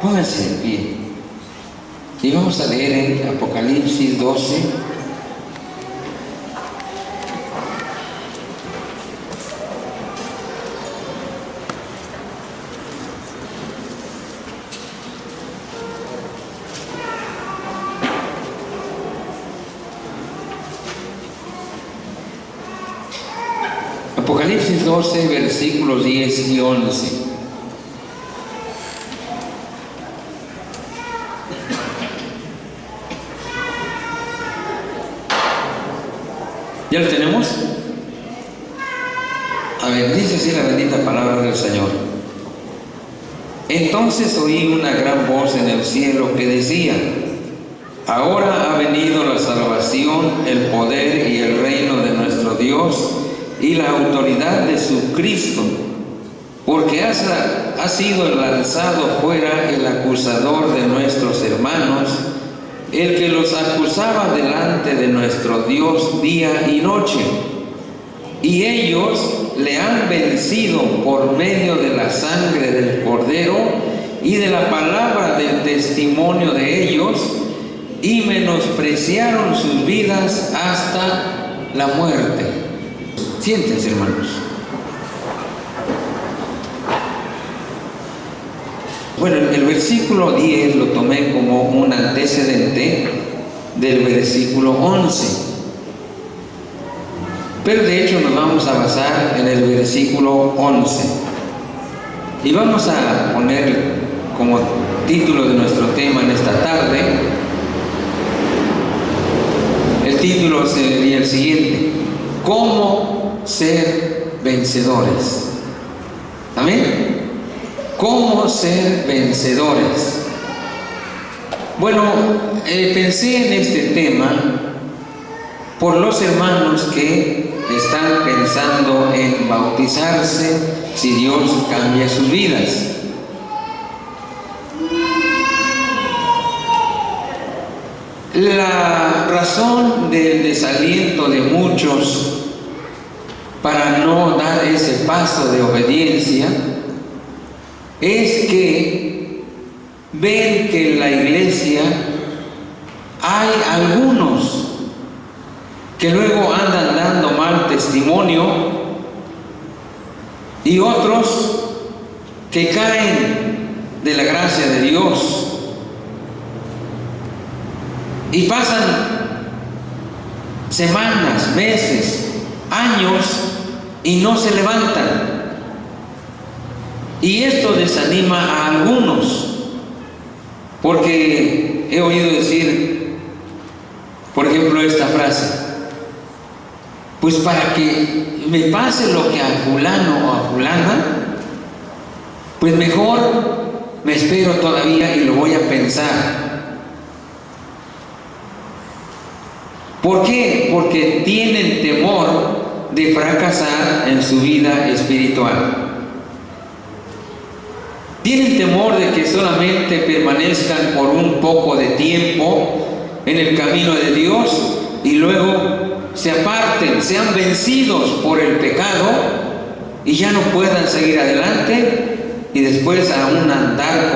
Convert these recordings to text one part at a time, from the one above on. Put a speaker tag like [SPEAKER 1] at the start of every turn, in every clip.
[SPEAKER 1] Pónganse en pie. Y vamos a leer en Apocalipsis 12. Apocalipsis 12, versículos 10 y 11. ¿Ya lo tenemos? A ver, dice así la bendita palabra del Señor. Entonces oí una gran voz en el cielo que decía: ahora ha venido la salvación, el poder y el reino de nuestro Dios y la autoridad de su Cristo, porque ha sido lanzado fuera el acusador de nuestros hermanos, el que los acusaba delante de nuestro Dios día y noche. Y ellos le han vencido por medio de la sangre del Cordero y de la palabra del testimonio de ellos, y menospreciaron sus vidas hasta la muerte. Siéntense, hermanos. Bueno, el versículo 10 lo tomé como un antecedente del versículo 11. Pero de hecho nos vamos a basar en el versículo 11. Y vamos a poner como título de nuestro tema en esta tarde, el título sería el siguiente: ¿cómo ser vencedores? ¿Amén? ¿Cómo ser vencedores? Bueno, pensé en este tema por los hermanos que están pensando en bautizarse si Dios cambia sus vidas. La razón del desaliento de muchos para no dar ese paso de obediencia es que ven que en la iglesia hay algunos que luego andan dando mal testimonio y otros que caen de la gracia de Dios y pasan semanas, meses, años y no se levantan. Y esto desanima a algunos, porque he oído decir, por ejemplo, esta frase: pues para que me pase lo que a fulano o a fulana, pues mejor me espero todavía y lo voy a pensar. ¿Por qué? Porque tienen temor de fracasar en su vida espiritual. Tienen temor de que solamente permanezcan por un poco de tiempo en el camino de Dios y luego se aparten, sean vencidos por el pecado y ya no puedan seguir adelante, y después aún andar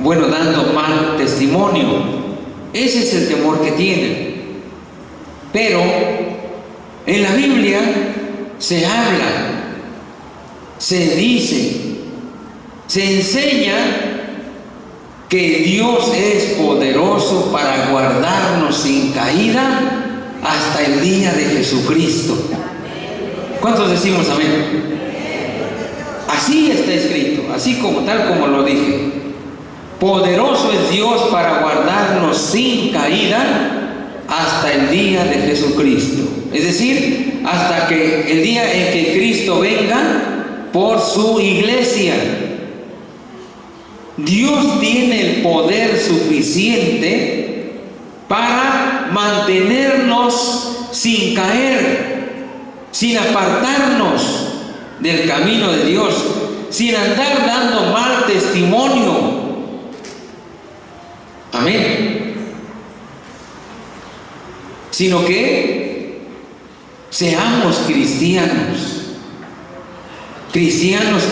[SPEAKER 1] como, dando mal testimonio. Ese es el temor que tienen. Pero en la Biblia se habla, se dice, se enseña que Dios es poderoso para guardarnos sin caída hasta el día de Jesucristo. ¿Cuántos decimos amén? Así está escrito, así como tal como lo dije. Poderoso es Dios para guardarnos sin caída hasta el día de Jesucristo. Es decir, hasta que el día en que Cristo venga por su iglesia. Dios tiene el poder suficiente para mantenernos sin caer, sin apartarnos del camino de Dios, sin andar dando mal testimonio. Amén. Sino que seamos cristianos que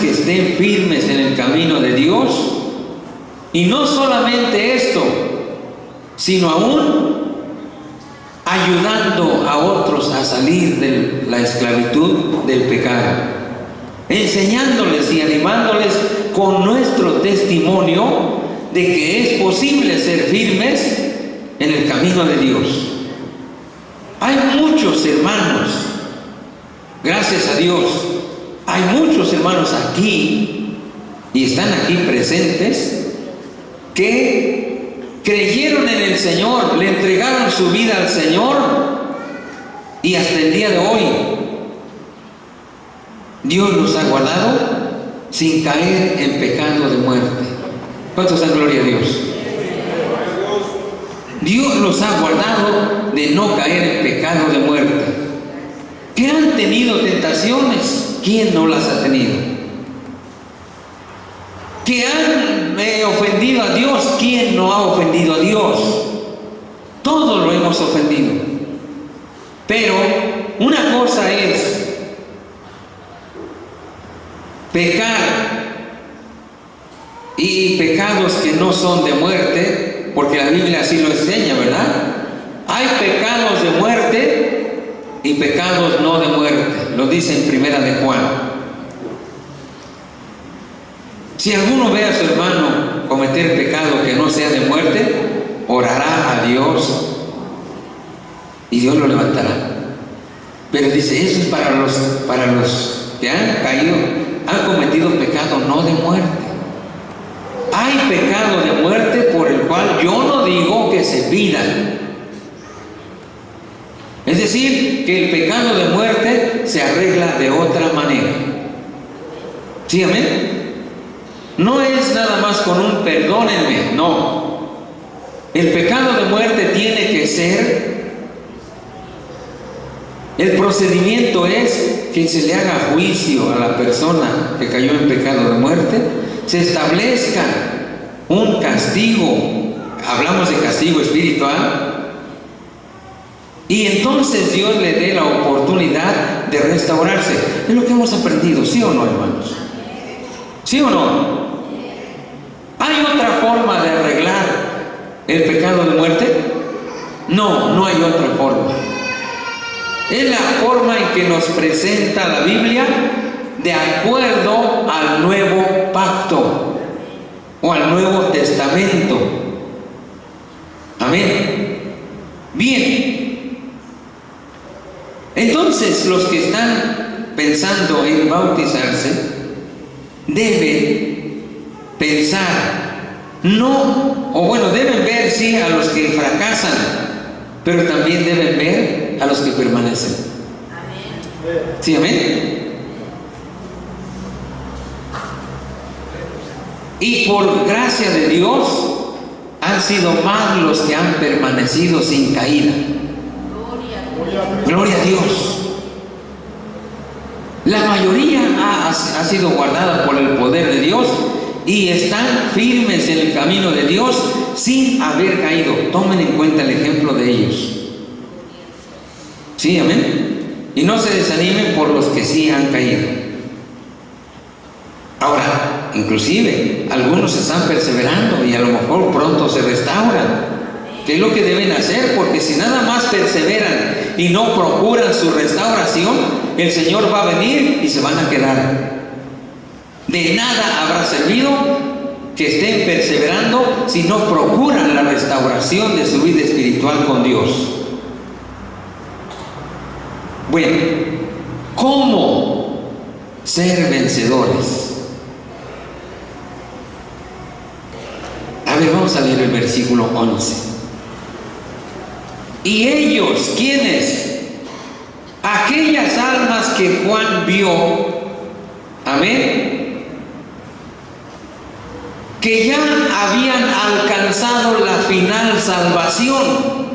[SPEAKER 1] estén firmes en el camino de Dios Y no solamente esto, sino aún ayudando a otros a salir de la esclavitud del pecado, enseñándoles y animándoles con nuestro testimonio de que es posible ser firmes en el camino de Dios. Hay muchos hermanos, gracias a Dios, hay muchos hermanos aquí y están aquí presentes que creyeron en el Señor, le entregaron su vida al Señor y hasta el día de hoy Dios los ha guardado sin caer en pecado de muerte. ¿Cuántos dan gloria a Dios? Dios los ha guardado de no caer en pecado de muerte. ¿Que han tenido tentaciones? ¿Quién no las ha tenido? ¿Que han ofendido a Dios? ¿Quién no ha ofendido a Dios? Todos lo hemos ofendido. Pero una cosa es pecar y pecados que no son de muerte, porque la Biblia así lo enseña, ¿verdad? Hay pecados de muerte y pecados no de muerte, lo dice en Primera de Juan. Si alguno ve a su hermano cometer pecado que no sea de muerte, orará a Dios y Dios lo levantará. Pero dice, eso es para los que han caído, han cometido pecado no de muerte. Hay pecado de muerte por el cual yo no digo que se pidan. Es decir, que el pecado de muerte se arregla de otra manera. ¿Sí, amén? No es nada más con un perdónenme, no. El pecado de muerte tiene que ser, el procedimiento es que se le haga juicio a la persona que cayó en pecado de muerte, se establezca un castigo, hablamos de castigo espiritual, y entonces Dios le dé la oportunidad de restaurarse. Es lo que hemos aprendido, ¿sí o no, hermanos? ¿Sí o no? ¿Hay otra forma de arreglar el pecado de muerte? No, no hay otra forma. Es la forma en que nos presenta la Biblia de acuerdo al nuevo pacto o al Nuevo Testamento. Amén. Bien. Entonces, los que están pensando en bautizarse deben pensar, no, o bueno, deben ver, sí, a los que fracasan, pero también deben ver a los que permanecen. Amén. ¿Sí, amén? Y por gracia de Dios han sido más los que han permanecido sin caída. Gloria a Dios. La mayoría ha sido guardada por el poder de Dios y están firmes en el camino de Dios sin haber caído. Tomen en cuenta el ejemplo de ellos. ¿Sí, amén? Y no se desanimen por los que sí han caído. Ahora, inclusive, algunos están perseverando y a lo mejor pronto se restauran. ¿Qué es lo que deben hacer? Porque si nada más perseveran y no procuran su restauración, el Señor va a venir y se van a quedar. De nada habrá servido que estén perseverando si no procuran la restauración de su vida espiritual con Dios. Bueno, ¿cómo ser vencedores? A ver, vamos a leer el versículo 11. Y ellos, ¿quiénes? Aquellas almas que Juan vio, amén, que ya habían alcanzado la final salvación.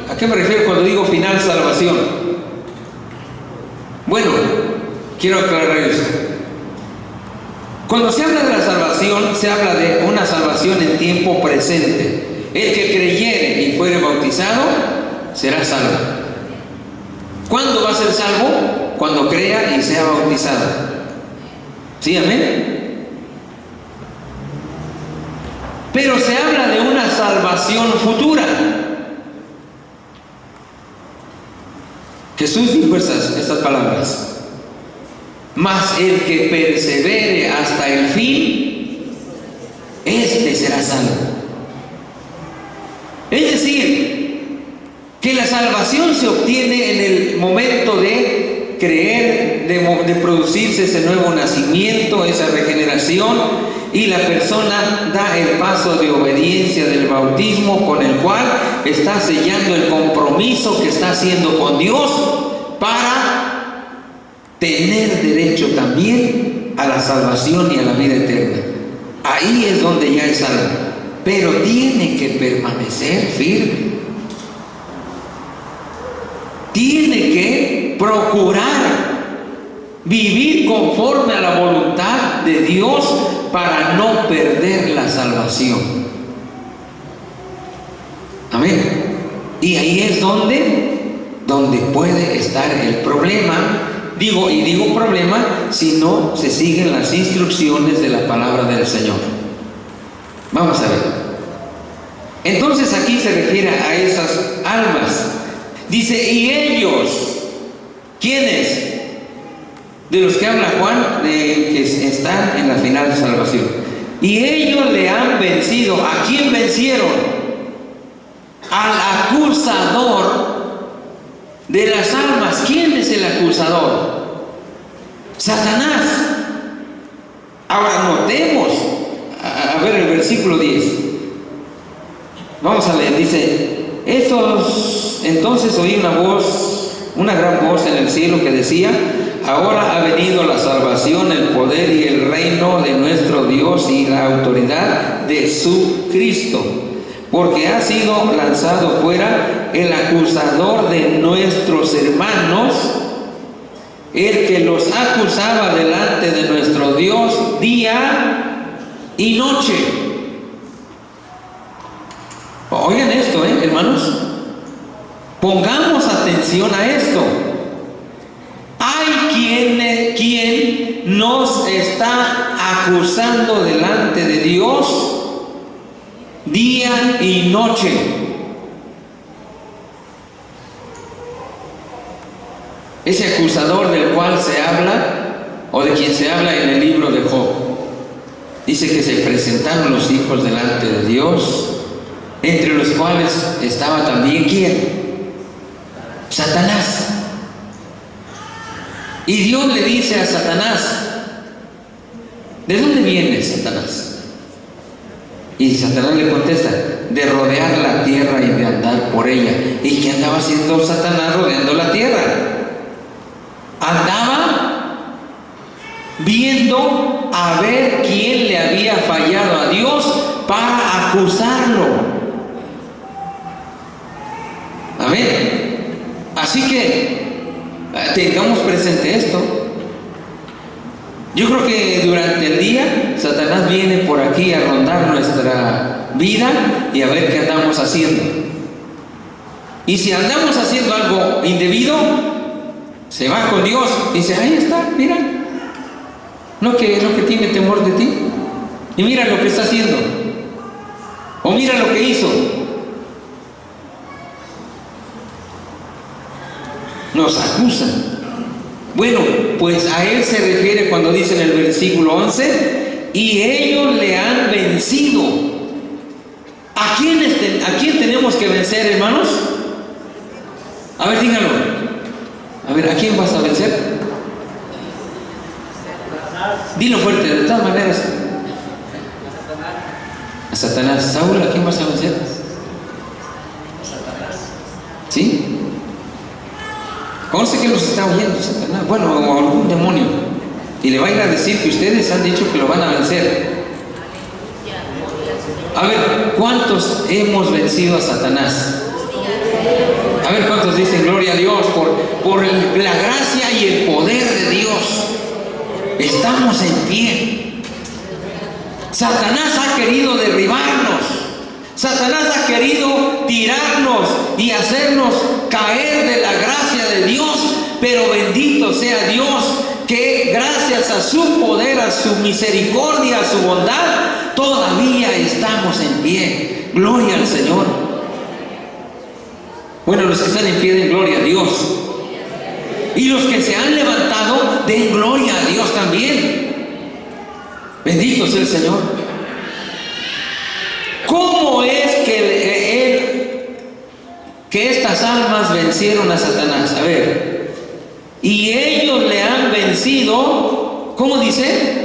[SPEAKER 1] ¿A qué me refiero cuando digo final salvación? Bueno, quiero aclarar esto. Cuando se habla de la salvación, se habla de una salvación en tiempo presente. El que creyere y fuere bautizado será salvo. ¿Cuándo va a ser salvo? Cuando crea y sea bautizado. ¿Sí, amén? Pero se habla de una salvación futura. Jesús dijo estas palabras: mas el que persevere hasta el fin, este será salvo. Es decir, que la salvación se obtiene en el momento de creer, de producirse ese nuevo nacimiento, esa regeneración, y la persona da el paso de obediencia del bautismo, con el cual está sellando el compromiso que está haciendo con Dios para tener derecho también a la salvación y a la vida eterna. Ahí es donde ya es salvo, pero tiene que permanecer firme. Tiene que procurar vivir conforme a la voluntad de Dios para no perder la salvación. Amén. Y ahí es donde puede estar el problema. Digo problema si no se siguen las instrucciones de la palabra del Señor. Vamos a ver. Entonces aquí se refiere a esas almas. Dice, y ellos, ¿quiénes? De los que habla Juan, de que están en la final de salvación. Y ellos le han vencido. ¿A quién vencieron? Al acusador de las almas. ¿Quién es el acusador? Satanás. Ahora notemos, a ver el versículo 10. Vamos a leer, dice: entonces oí una gran voz en el cielo que decía: ahora ha venido la salvación, el poder y el reino de nuestro Dios y la autoridad de su Cristo, porque ha sido lanzado fuera el acusador de nuestros hermanos, el que los acusaba delante de nuestro Dios día y noche. Oigan esto, hermanos. Pongamos atención a esto. Hay quien nos está acusando delante de Dios día y noche. Ese acusador del cual se habla, o de quien se habla en el libro de Job, dice que se presentaron los hijos delante de Dios, entre los cuales estaba también ¿quién? Satanás. Y Dios le dice a Satanás: ¿de dónde viene Satanás? Y Satanás le contesta: de rodear la tierra y de andar por ella. ¿Y qué andaba haciendo Satanás rodeando la tierra? Andaba viendo a ver quién le había fallado a Dios para acusarlo. Amén. Así que tengamos presente esto. Yo creo que durante el día Satanás viene por aquí a rondar nuestra vida y a ver qué andamos haciendo. Y si andamos haciendo algo indebido, se va con Dios y dice: ahí está, mira, no que tiene temor de ti, y mira lo que está haciendo, o mira lo que hizo. Nos acusan. Bueno, pues a él se refiere cuando dice en el versículo 11: y ellos le han vencido. ¿A quién tenemos que vencer, hermanos? A ver, díganlo. A ver, ¿a quién vas a vencer? Dilo fuerte, de todas maneras. A Satanás. Saúl, ¿a quién vas a vencer? ¿Sí? Conste que los está oyendo Satanás, bueno, o algún demonio, y le va a ir a decir que ustedes han dicho que lo van a vencer. A ver, ¿cuántos hemos vencido a Satanás? A ver, ¿cuántos dicen gloria a Dios por la gracia y el poder de Dios? Estamos en pie. Satanás ha querido derribarnos. Satanás ha querido tirarnos y hacernos caer de la gracia de Dios, pero bendito sea Dios que gracias a su poder, a su misericordia, a su bondad, todavía estamos en pie. Gloria al Señor. Bueno, los que están en pie den gloria a Dios. Y los que se han levantado den gloria a Dios también. Bendito sea el Señor. ¿Cómo es que estas almas vencieron a Satanás? A ver, y ellos le han vencido, ¿cómo dice?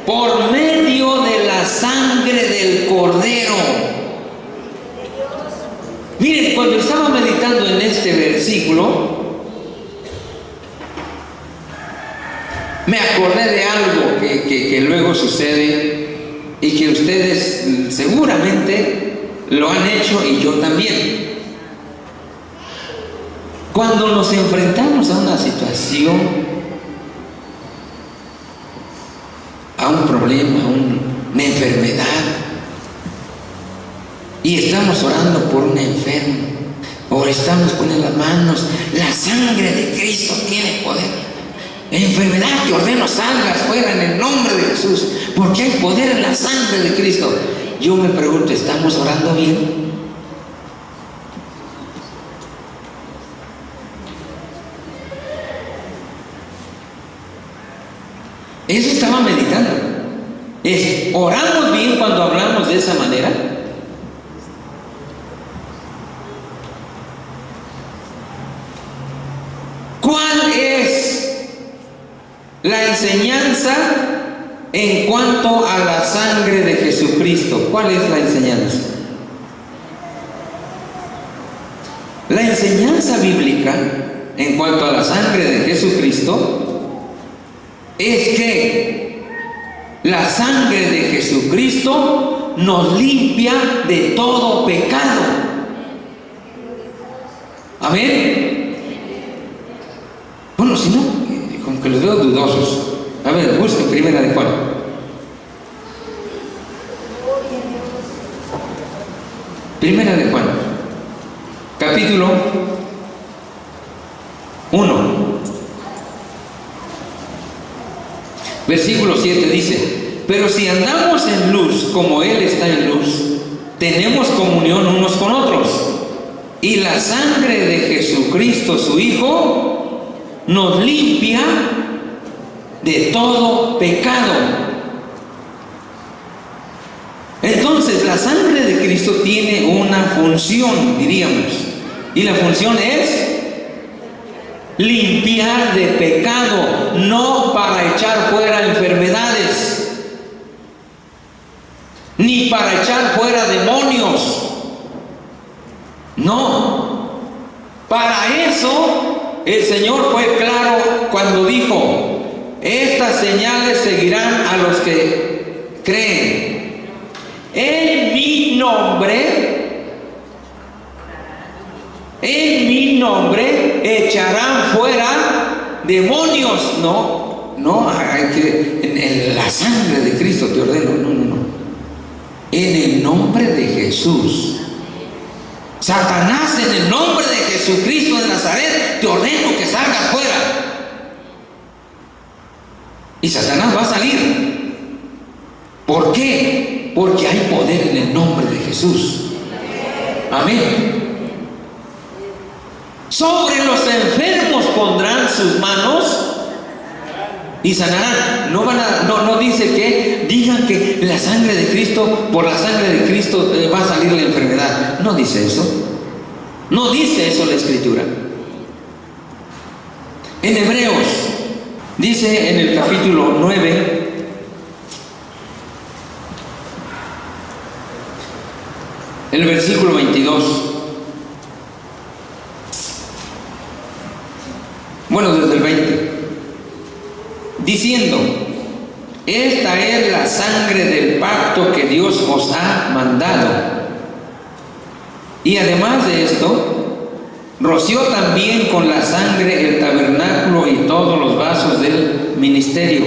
[SPEAKER 1] Por medio de la sangre del Cordero. Miren, cuando estaba meditando en este versículo, me acordé de algo que luego sucede y que ustedes seguramente lo han hecho y yo también. Cuando nos enfrentamos a una situación, a un problema, a una enfermedad, y estamos orando por un enfermo, o estamos poniendo las manos, la sangre de Cristo tiene poder. Enfermedad, te ordeno salgas fuera en el nombre de Jesús, porque hay poder en la sangre de Cristo. Yo me pregunto, ¿estamos orando bien? Eso estaba meditando. ¿Oramos bien cuando hablamos de esa manera? ¿Cuál es la enseñanza en cuanto a la sangre de Jesucristo? ¿Cuál es la enseñanza? La enseñanza bíblica en cuanto a la sangre de Jesucristo es que la sangre de Jesucristo nos limpia de todo pecado. Amén. Bueno, si no, como que los veo dudosos. A ver, busquen Primera de Juan. Primera de Juan, capítulo 1. Versículo 7 dice: pero si andamos en luz como Él está en luz, tenemos comunión unos con otros, y la sangre de Jesucristo su Hijo nos limpia de todo pecado. Entonces la sangre de Cristo tiene una función, diríamos, y la función es limpiar de pecado, no para echar fuera enfermedades, ni para echar fuera demonios. No, para eso el Señor fue claro cuando dijo: estas señales seguirán a los que creen. En mi nombre echarán fuera demonios. No, hay que, en la sangre de Cristo te ordeno. No. En el nombre de Jesús. Satanás, en el nombre de Jesucristo de Nazaret, te ordeno que salgas fuera. Y Satanás va a salir. ¿Por qué? Porque hay poder en el nombre de Jesús. Amén. Sobre los enfermos pondrán sus manos y sanarán. No dice que digan que la sangre de Cristo, por la sangre de Cristo va a salir la enfermedad. No dice eso. No dice eso la Escritura. En Hebreos dice en el capítulo 9, el versículo 22. Bueno, desde el 20. Diciendo: esta es la sangre del pacto que Dios os ha mandado. Y además de esto, roció también con la sangre el tabernáculo y todos los vasos del ministerio.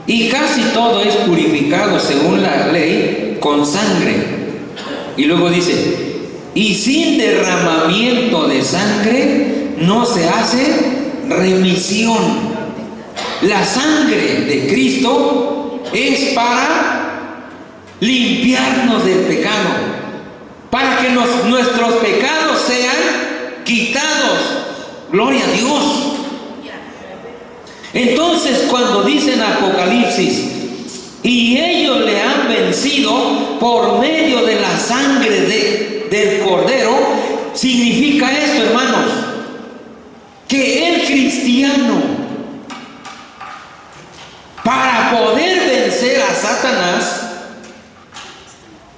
[SPEAKER 1] Y casi todo es purificado según la ley con sangre. Y luego dice: y sin derramamiento de sangre no se hace remisión. La sangre de Cristo es para limpiarnos del pecado, para que nuestros pecados sean quitados. Gloria a Dios. Entonces, cuando dice en Apocalipsis, y ellos le han vencido por medio de la sangre del Cordero, significa esto, hermanos, que el cristiano, para poder vencer a Satanás,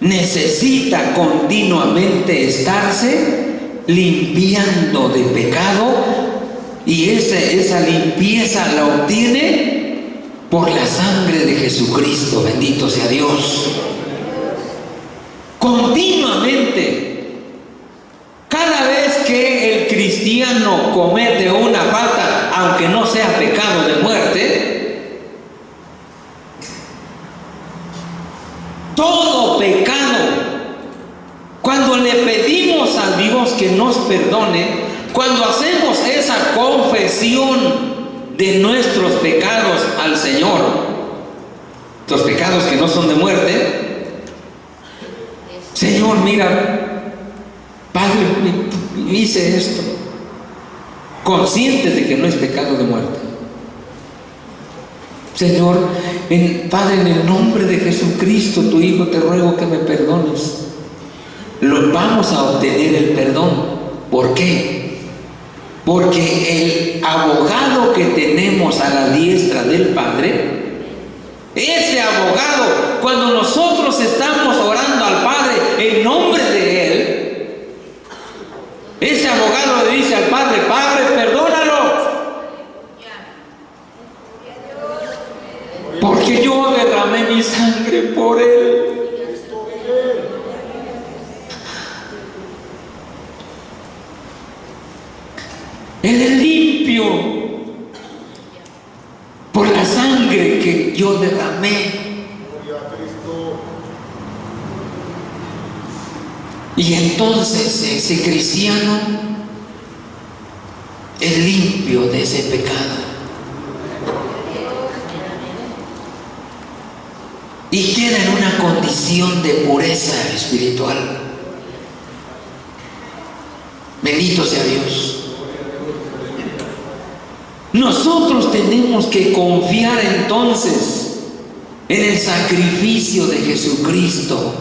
[SPEAKER 1] necesita continuamente estarse limpiando de pecado, y esa limpieza la obtiene por la sangre de Jesucristo. Bendito sea Dios. Continuamente, cada vez que el cristiano comete una falta, aunque no sea pecado de muerte, todo pecado, cuando le pedimos a Dios que nos perdone, cuando hacemos esa confesión de nuestros pecados al Señor, los pecados que no son de muerte, Señor, mira, Padre, hice esto, conscientes de que no es pecado de muerte. Señor, Padre, en el nombre de Jesucristo, tu Hijo, te ruego que me perdones. Vamos a obtener el perdón. ¿Por qué? Porque el abogado que tenemos a la diestra del Padre, ese abogado, cuando nosotros estamos orando al Padre en nombre de Él, ese abogado le dice al Padre: Padre, perdónalo, porque yo derramé mi sangre por Él. Él es limpio por la sangre que yo derramé. Y entonces ese cristiano es limpio de ese pecado. Y queda en una condición de pureza espiritual. Bendito sea Dios. Nosotros tenemos que confiar entonces en el sacrificio de Jesucristo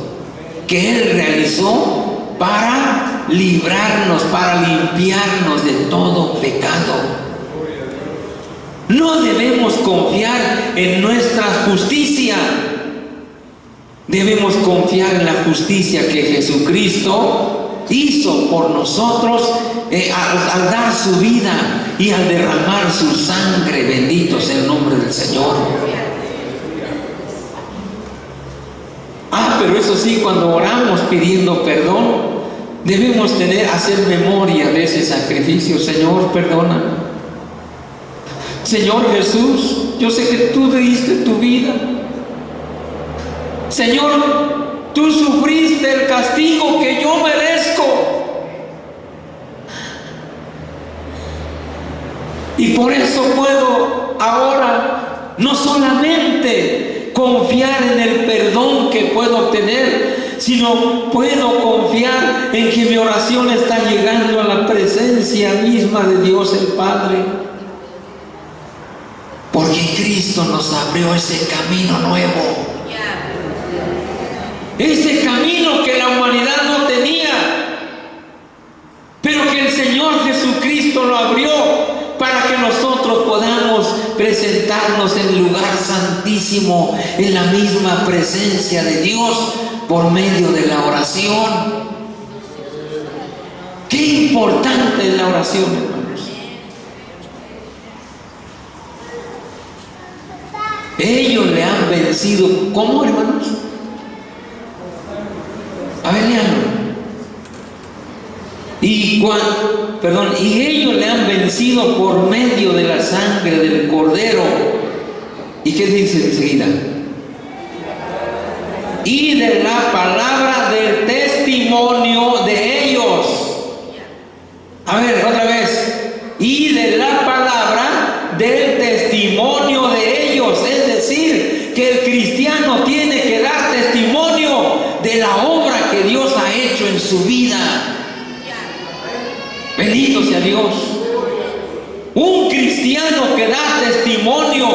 [SPEAKER 1] que Él realizó para librarnos, para limpiarnos de todo pecado. No debemos confiar en nuestra justicia, debemos confiar en la justicia que Jesucristo hizo por nosotros al dar su vida y al derramar su sangre. Bendito sea el nombre del Señor. Pero eso sí, cuando oramos pidiendo perdón, debemos hacer memoria de ese sacrificio. Señor, perdóname. Señor Jesús, yo sé que tú diste tu vida. Señor, tú sufriste el castigo que yo merezco. Y por eso puedo ahora no solamente confiar en el perdón que puedo obtener, sino puedo confiar en que mi oración está llegando a la presencia misma de Dios el Padre. Porque Cristo nos abrió ese camino nuevo. Ese camino que la humanidad no tenía, pero que el Señor Jesucristo lo abrió para que nosotros podamos presentarnos en el lugar santísimo, en la misma presencia de Dios, por medio de la oración. Qué importante es la oración, hermanos. Ellos le han vencido. ¿Cómo, hermanos? A ver, léanlo. Y ellos le han vencido por medio de la sangre del Cordero. ¿Y qué dice enseguida? Y de la palabra del testimonio de ellos. A ver, otra vez. Y de la palabra del testimonio en su vida. Bendito sea Dios. Un cristiano que da testimonio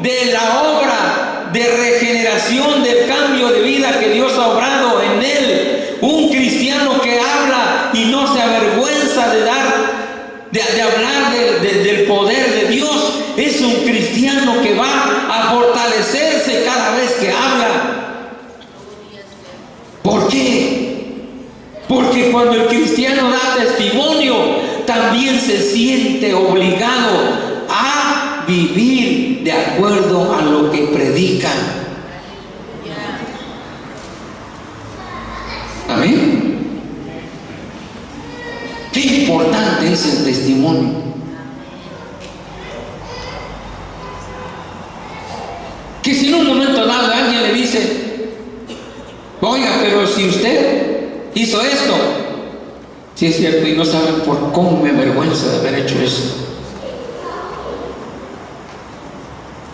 [SPEAKER 1] de la obra de regeneración, del cambio de vida que Dios ha obrado en él. Un cristiano que habla y no se avergüenza de hablar del poder de Dios. Es un cristiano que va a fortalecerse cada vez que habla. ¿Por qué? Porque cuando el cristiano da testimonio, también se siente obligado a vivir de acuerdo a lo que predica. Amén. Qué importante es el testimonio. Que si en un momento dado alguien le dice: oiga, pero si usted hizo esto, sí es cierto, y no saben por cómo me avergüenzo de haber hecho eso.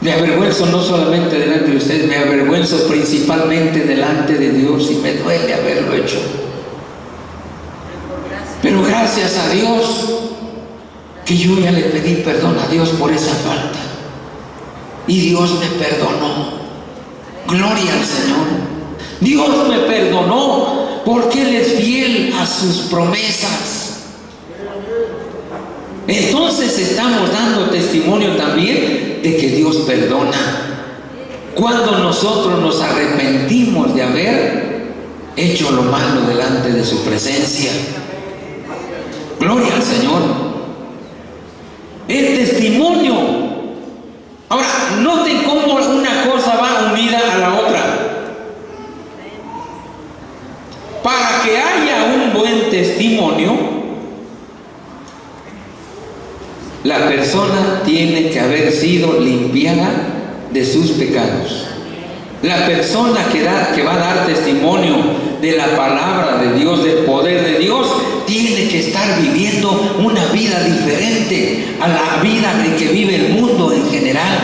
[SPEAKER 1] Me avergüenzo no solamente delante de ustedes, me avergüenzo principalmente delante de Dios, y me duele haberlo hecho. Pero gracias a Dios que yo ya le pedí perdón a Dios por esa falta, y Dios me perdonó. Gloria al Señor. Dios me perdonó porque Él es fiel a sus promesas. Entonces estamos dando testimonio también de que Dios perdona cuando nosotros nos arrepentimos de haber hecho lo malo delante de su presencia. Gloria al Señor. El testimonio. Ahora, noten cómo una cosa va unida a la otra. Para que haya un buen testimonio, la persona tiene que haber sido limpiada de sus pecados. La persona que va a dar testimonio de la palabra de Dios, del poder de Dios, tiene que estar viviendo una vida diferente a la vida en que vive el mundo en general.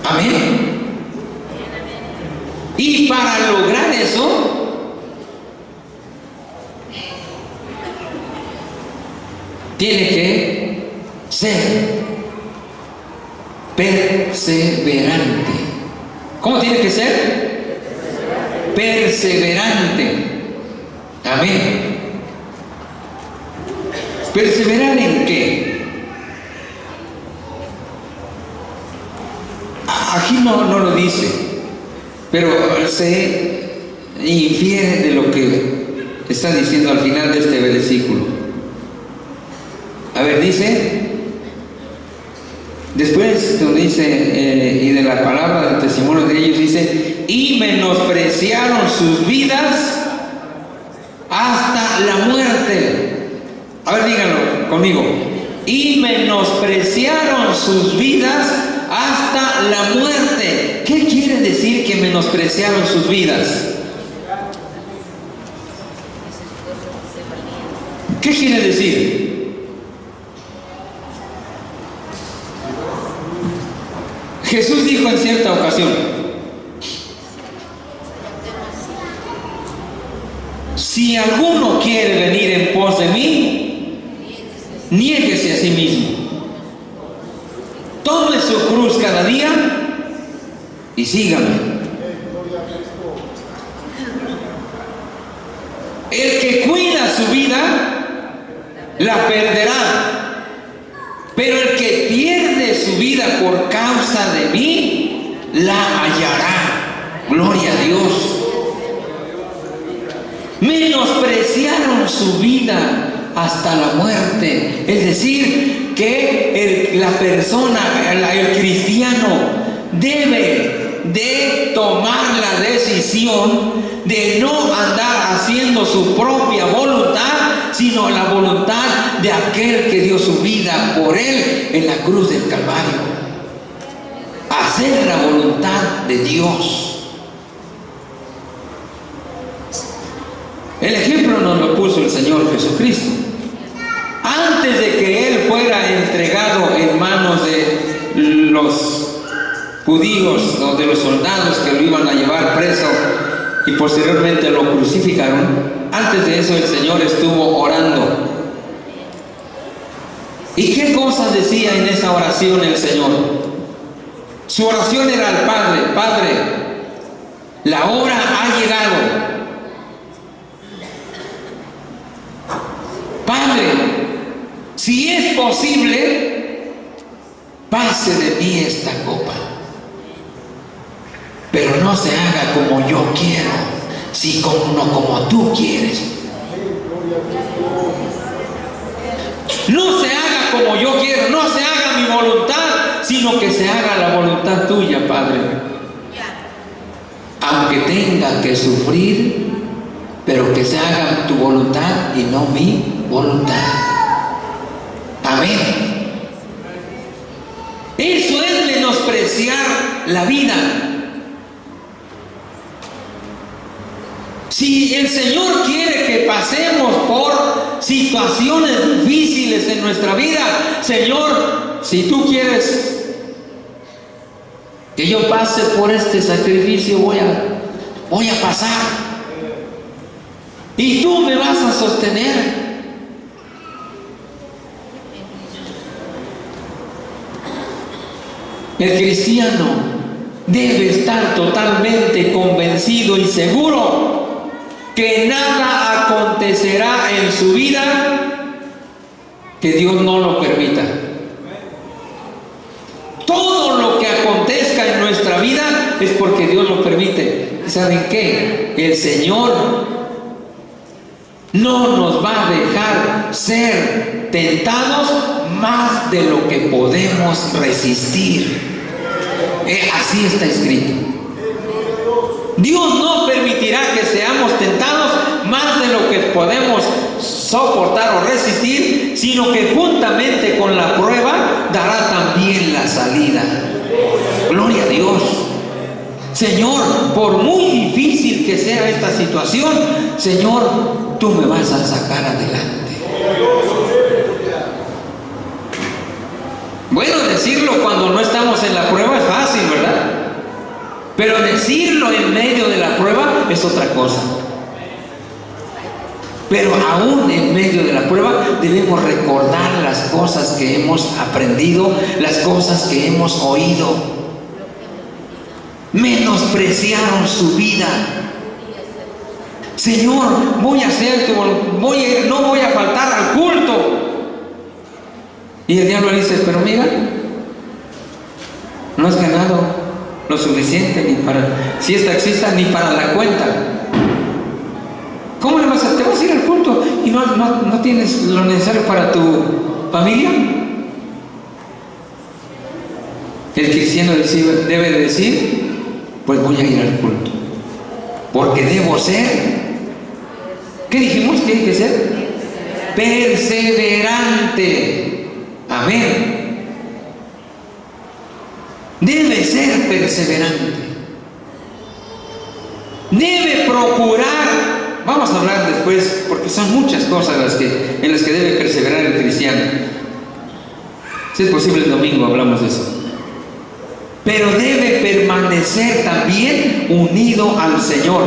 [SPEAKER 1] Amén. Y para lograr eso, tiene que ser perseverante. ¿Cómo tiene que ser? Perseverante. Amén. ¿Perseverar en qué? Aquí no lo dice, pero se infiere de lo que está diciendo al final de este versículo. A ver, dice, después donde dice, y de la palabra del testimonio de ellos, dice: y menospreciaron sus vidas hasta la muerte. A ver, díganlo conmigo. Y menospreciaron sus vidas hasta la muerte. ¿Qué quiere decir que menospreciaron sus vidas? ¿Qué quiere decir? Jesús dijo en cierta ocasión: si alguno quiere venir en pos de mí, niéguese a sí mismo, tome su cruz cada día y sígame. El que cuida su vida la perderá, pero el que pierde su vida por causa de mí la hallará. Gloria a Dios. Menospreciaron su vida hasta la muerte. Es decir, que la persona, el cristiano, debe de tomar la decisión de no andar haciendo su propia voluntad, sino la voluntad de aquel que dio su vida por él en la cruz del Calvario. Hacer la voluntad de Dios. El ejemplo nos lo puso el Señor Jesucristo. Antes de que Él fuera entregado en manos de los judíos o de los soldados que lo iban a llevar preso y posteriormente lo crucificaron, antes de eso el Señor estuvo orando. ¿Y qué cosas decía en esa oración el Señor? Su oración era al Padre: Padre, la hora ha llegado. Padre, si es posible, pase de mí esta copa, pero no se haga como yo quiero, sino como tú quieres. No se haga como yo quiero, no se haga mi voluntad, sino que se haga la voluntad tuya, Padre. Aunque tenga que sufrir, pero que se haga tu voluntad y no mi voluntad. Amén. Eso es menospreciar la vida. Si el Señor quiere que pasemos por situaciones difíciles en nuestra vida, Señor, si tú quieres que yo pase por este sacrificio, voy a pasar. Y tú me vas a sostener. El cristiano debe estar totalmente convencido y seguro que nada acontecerá en su vida que Dios no lo permita. Todo lo que acontezca en nuestra vida es porque Dios lo permite. ¿Saben qué? El Señor no nos va a dejar ser tentados más de lo que podemos resistir. Así está escrito. Dios no permitirá que seamos tentados más de lo que podemos soportar o resistir, sino que juntamente con la prueba dará también la salida. Gloria a Dios. Señor, por muy difícil que sea esta situación, Señor, tú me vas a sacar adelante. Bueno, decirlo cuando no estamos en la prueba es fácil, ¿verdad? Pero decirlo en medio de la prueba es otra cosa. Pero aún en medio de la prueba debemos recordar las cosas que hemos aprendido, las cosas que hemos oído. Menospreciaron su vida. Señor, voy a hacer no voy a faltar al culto. Y el diablo le dice: pero mira, no has ganado lo suficiente ni para, si es taxista, ni para la cuenta. ¿Cómo le vas a, te vas a ir al culto y no tienes lo necesario para tu familia? El cristiano debe decir: pues voy a ir al culto, porque debo ser, ¿qué dijimos que hay que ser? Perseverante. Amén. Debe ser perseverante. Debe procurar. Vamos a hablar después, porque son muchas cosas en las que debe perseverar el cristiano. Si es posible el domingo hablamos de eso. Pero debe permanecer también unido al Señor.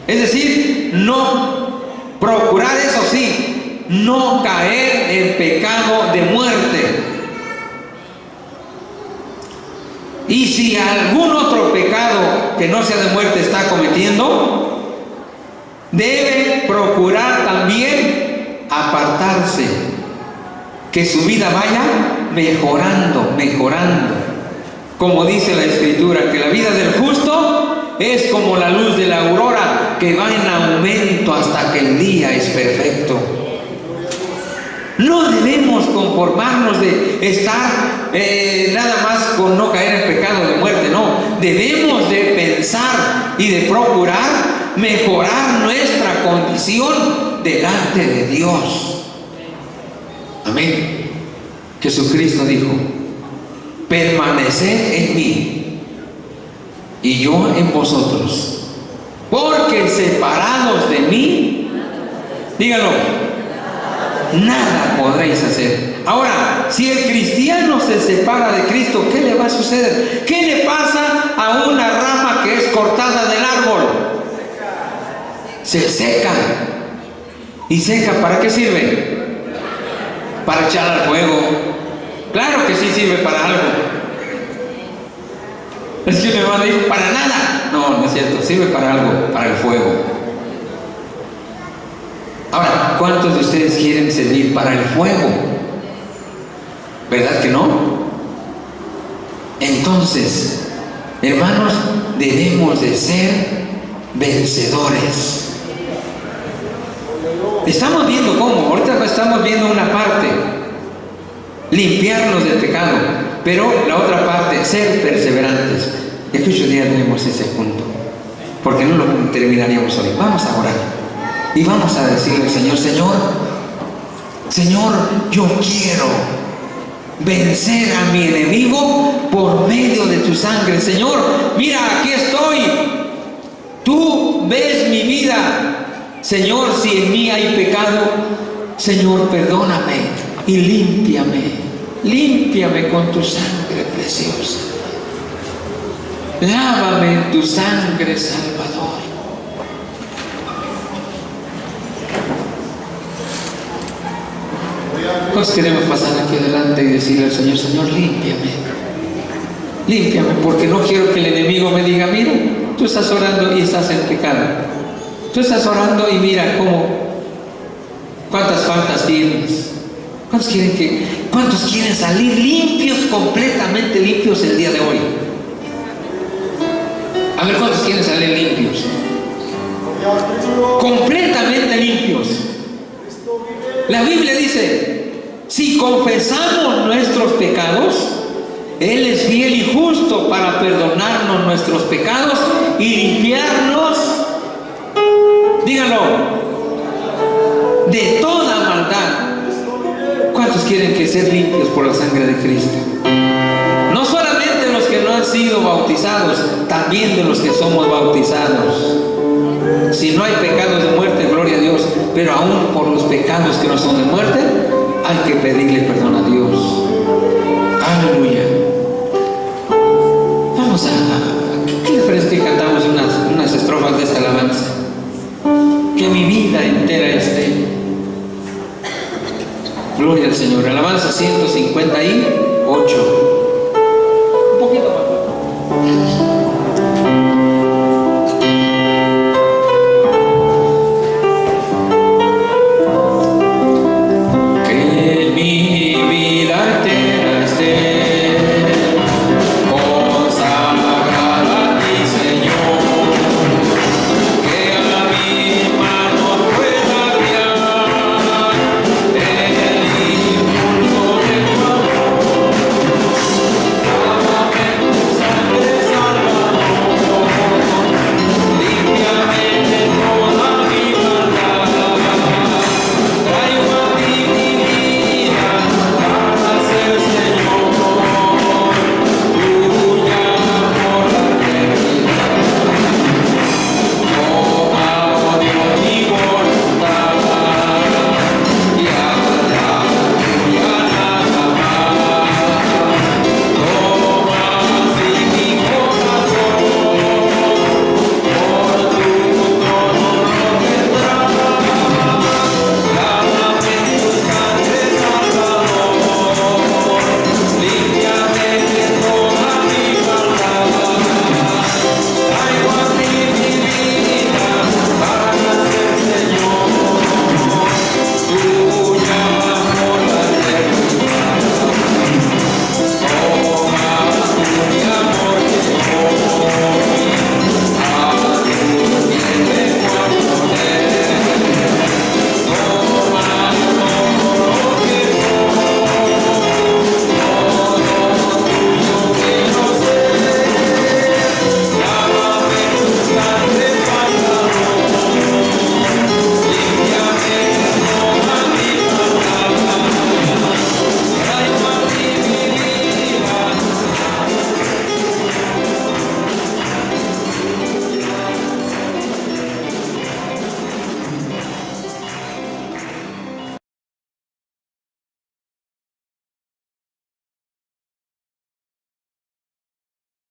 [SPEAKER 1] Es decir, no procurar, eso sí, no caer en pecado de muerte. Y si algún otro pecado que no sea de muerte está cometiendo, debe procurar también apartarse, que su vida vaya mejorando. Como dice la Escritura, que la vida del justo es como la luz de la aurora, que va en aumento hasta que el día es perfecto. No debemos conformarnos de estar nada más con no caer en pecado de muerte, no. Debemos de pensar y de procurar mejorar nuestra condición delante de Dios. Amén. Jesucristo dijo: permaneced en mí y yo en vosotros, porque separados de mí, díganlo, nada podréis hacer. Ahora, si el cristiano se separa de Cristo, ¿qué le va a suceder? ¿Qué le pasa a una rama que es cortada del árbol? se secan. ¿Y seca para qué sirve? Para echar al fuego. Claro que sí sirve para algo. Es que me van a decir, para nada. No, no es cierto, sirve para algo, para el fuego. Ahora, ¿cuántos de ustedes quieren servir para el fuego? ¿Verdad que no? Entonces, hermanos, debemos de ser vencedores. Estamos viendo cómo, ahorita estamos viendo una parte, limpiarnos del pecado, pero la otra parte, ser perseverantes. Y aquí muchos días tenemos ese punto, porque no lo terminaríamos hoy. Vamos a orar y vamos a decirle al Señor, Señor, yo quiero vencer a mi enemigo por medio de tu sangre. Señor, mira, aquí estoy. Tú ves mi vida. Señor, si en mí hay pecado, Señor, perdóname y límpiame con tu sangre preciosa. Lávame en tu sangre, Salvador. Pues queremos pasar aquí adelante y decirle al Señor, Señor, límpiame, porque no quiero que el enemigo me diga, mira, tú estás orando y estás en pecado. Tú estás orando y mira cuántas faltas tienes. ¿Cuántos quieren salir limpios, completamente limpios el día de hoy? A ver, ¿cuántos quieren salir limpios? Completamente limpios. La Biblia dice, si confesamos nuestros pecados, Él es fiel y justo para perdonarnos nuestros pecados y limpiarnos, díganlo, de toda maldad. ¿Cuántos quieren que ser limpios por la sangre de Cristo? No solamente los que no han sido bautizados, también de los que somos bautizados. Si no hay pecados de muerte, gloria a Dios, pero aún por los pecados que no son de muerte, hay que pedirle perdón a Dios. Aleluya. Vamos a, ¿qué les parece que cantamos unas estrofas de esta alabanza? Que mi vida entera esté. Gloria al Señor. Alabanza 158.